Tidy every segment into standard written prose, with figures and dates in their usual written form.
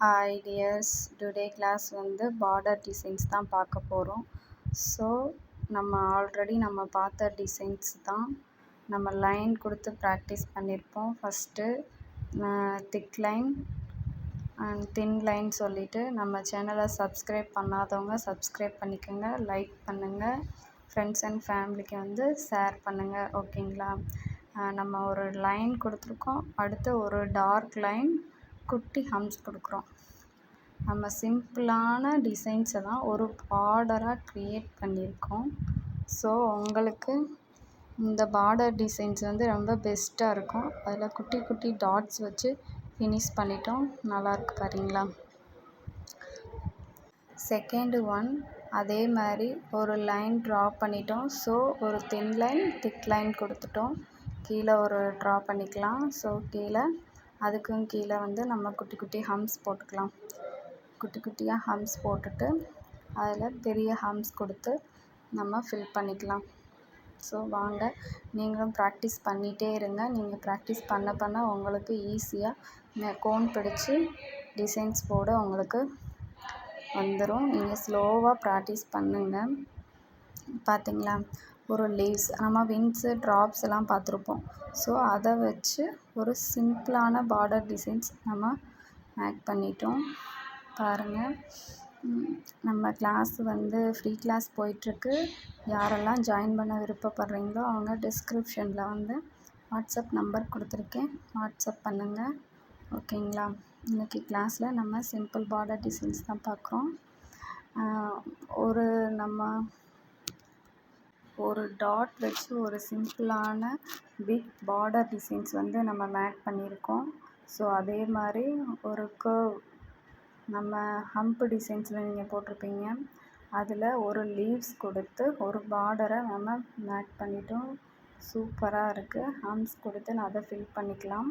Hi tears, today class வந்து border designs தான் பார்க்க போகிறோம். ஸோ நம்ம பார்த்த டிசைன்ஸ் தான் நம்ம லைன் கொடுத்து ப்ராக்டிஸ் பண்ணியிருப்போம். First thick line and thin line சொல்லிவிட்டு நம்ம சேனலை சப்ஸ்கிரைப் பண்ணாதவங்க சப்ஸ்கிரைப் பண்ணிக்கோங்க, லைக் பண்ணுங்கள், ஃப்ரெண்ட்ஸ் அண்ட் ஃபேமிலிக்கு வந்து ஷேர் பண்ணுங்கள். ஓகேங்களா? நம்ம ஒரு லைன் கொடுத்துருக்கோம், அடுத்து ஒரு டார்க் லைன், குட்டி ஹம்ஸ் கொடுக்குறோம். நம்ம சிம்பிளான டிசைன்ஸை தான் ஒரு பார்டராக க்ரியேட் பண்ணியிருக்கோம். ஸோ உங்களுக்கு இந்த பார்டர் டிசைன்ஸ் வந்து ரொம்ப பெஸ்ட்டாக இருக்கும். அதில் குட்டி குட்டி டாட்ஸ் வச்சு ஃபினிஷ் பண்ணிட்டோம். நல்லாயிருக்கு பாருங்களா? செகண்டு ஒன் அதே மாதிரி ஒரு லைன் ட்ரா பண்ணிட்டோம். ஸோ ஒரு தின் லைன் திக் லைன் கொடுத்துட்டோம். கீழே ஒரு ட்ரா பண்ணிக்கலாம். ஸோ அதுக்கும் கீழே வந்து நம்ம குட்டி குட்டி ஹம்ஸ் போட்டுக்கலாம். குட்டி குட்டியாக ஹம்ஸ் போட்டுட்டு அதில் பெரிய ஹம்ஸ் கொடுத்து நம்ம ஃபில் பண்ணிக்கலாம். ஸோ வாங்க, நீங்களும் ப்ராக்டிஸ் பண்ணிகிட்டே இருங்க. நீங்கள் ப்ராக்டிஸ் பண்ண உங்களுக்கு ஈஸியாக கோன் பிடிச்சி டிசைன்ஸ் போட உங்களுக்கு வந்துடும். நீங்கள் ஸ்லோவாக ப்ராக்டிஸ் பண்ணுங்கள். பார்த்திங்களா? ஒரு லீவ்ஸ் நம்ம விங்ஸு ட்ராப்ஸ் எல்லாம் பார்த்துருப்போம். ஸோ அதை வச்சு ஒரு சிம்பிளான பார்டர் டிசைன்ஸ் நம்ம மேக் பண்ணிட்டோம். பாருங்கள், நம்ம கிளாஸ் வந்து ஃப்ரீ கிளாஸ் போயிட்டுருக்கு. யாரெல்லாம் ஜாயின் பண்ண விருப்பப்படுறீங்களோ அவங்க டிஸ்கிரிப்ஷனில் வந்து வாட்ஸ்அப் நம்பர் கொடுத்துருக்கேன், வாட்ஸ்அப் பண்ணுங்கள். ஓகேங்களா? இன்றைக்கி கிளாஸில் நம்ம சிம்பிள் பார்டர் டிசைன்ஸ் தான் பார்க்குறோம். ஒரு டாட் வச்சு ஒரு சிம்பிளான பிக் பார்டர் டிசைன்ஸ் வந்து நம்ம மேக் பண்ணியிருக்கோம். ஸோ அதே மாதிரி ஒரு கர்வ் நம்ம ஹம்ப் டிசைன்ஸில் நீங்கள் போட்டிருப்பீங்க, அதில் ஒரு லீவ்ஸ் கொடுத்து ஒரு பார்டரை நம்ம மேக் பண்ணிட்டோம். சூப்பராக இருக்குது. ஹம்ஸ் கொடுத்து நான் அதை ஃபில் பண்ணிக்கலாம்.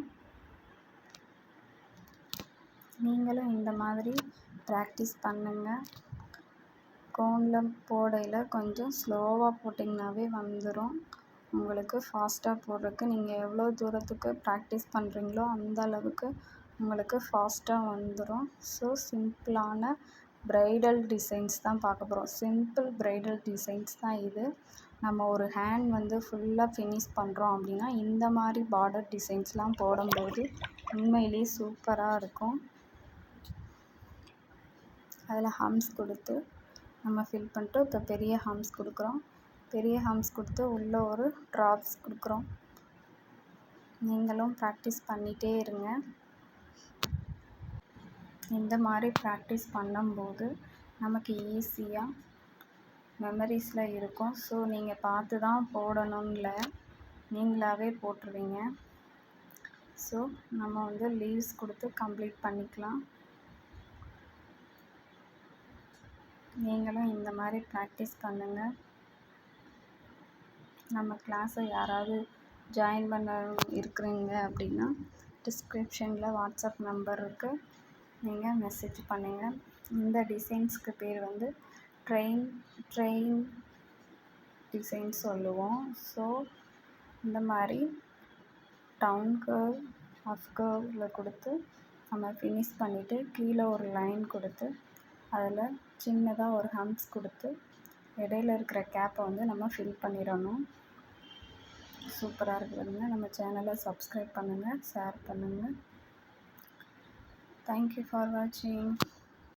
நீங்களும் இந்த மாதிரி ப்ராக்டிஸ் பண்ணுங்கள். கோனில் போடையில் கொஞ்சம் ஸ்லோவாக போட்டிங்கனாவே வந்துடும். உங்களுக்கு ஃபாஸ்ட்டாக போடுறதுக்கு நீங்கள் எவ்வளோ தூரத்துக்கு ப்ராக்டிஸ் பண்ணுறீங்களோ அந்த அளவுக்கு உங்களுக்கு ஃபாஸ்ட்டாக வந்துடும். ஸோ சிம்பிளான ப்ரைடல் டிசைன்ஸ் தான் பார்க்க போகிறோம். சிம்பிள் ப்ரைடல் டிசைன்ஸ் தான் இது. நம்ம ஒரு ஹேண்ட் வந்து ஃபுல்லாக ஃபினிஷ் பண்ணுறோம் அப்படின்னா இந்த மாதிரி பார்டர் டிசைன்ஸ்லாம் போடும்போது உண்மையிலேயே சூப்பராக இருக்கும். அதில் ஹம்ஸ் கொடுத்து நம்ம ஃபில் பண்ணிட்டு இப்போ பெரிய ஹம்ஸ் கொடுக்குறோம். பெரிய ஹம்ஸ் கொடுத்து உள்ளே ஒரு ட்ராப்ஸ் கொடுக்குறோம். நீங்களும் ப்ராக்டிஸ் பண்ணிகிட்டே இருங்க. இந்த மாதிரி ப்ராக்டிஸ் பண்ணும்போது நமக்கு ஈஸியாக மெமரிஸில் இருக்கும். ஸோ நீங்கள் பார்த்து தான் போடணும்னு இல்லை, நீங்களாகவே போட்டுருவீங்க. ஸோ நம்ம வந்து லீவ்ஸ் கொடுத்து கம்ப்ளீட் பண்ணிக்கலாம். நீங்களும் இந்த மாதிரி ப்ராக்டிஸ் பண்ணுங்கள். நம்ம கிளாஸை யாராவது ஜாயின் பண்ண இருக்கிறீங்க அப்படின்னா டிஸ்கிரிப்ஷனில் வாட்ஸ்அப் நம்பர் இருக்குது, நீங்கள் மெசேஜ் பண்ணுங்கள். இந்த டிசைன்ஸ்க்கு பேர் வந்து ட்ரெயின் டிசைன்ஸ் சொல்லுவோம். ஸோ இந்த மாதிரி டவுன் கர்வ், அப் கர்வில் கொடுத்து நம்ம ஃபினிஷ் பண்ணிவிட்டு கீழே ஒரு லைன் கொடுத்து அதில் சின்னதாக ஒரு ஹம்ஸ் கொடுத்து இடையில இருக்கிற கேப்பை வந்து நம்ம ஃபில் பண்ணிடணும். சூப்பராக இருக்குதுங்க. நம்ம சேனலை சப்ஸ்கிரைப் பண்ணுங்கள், ஷேர் பண்ணுங்கள். தேங்க்யூ ஃபார் வாட்சிங்.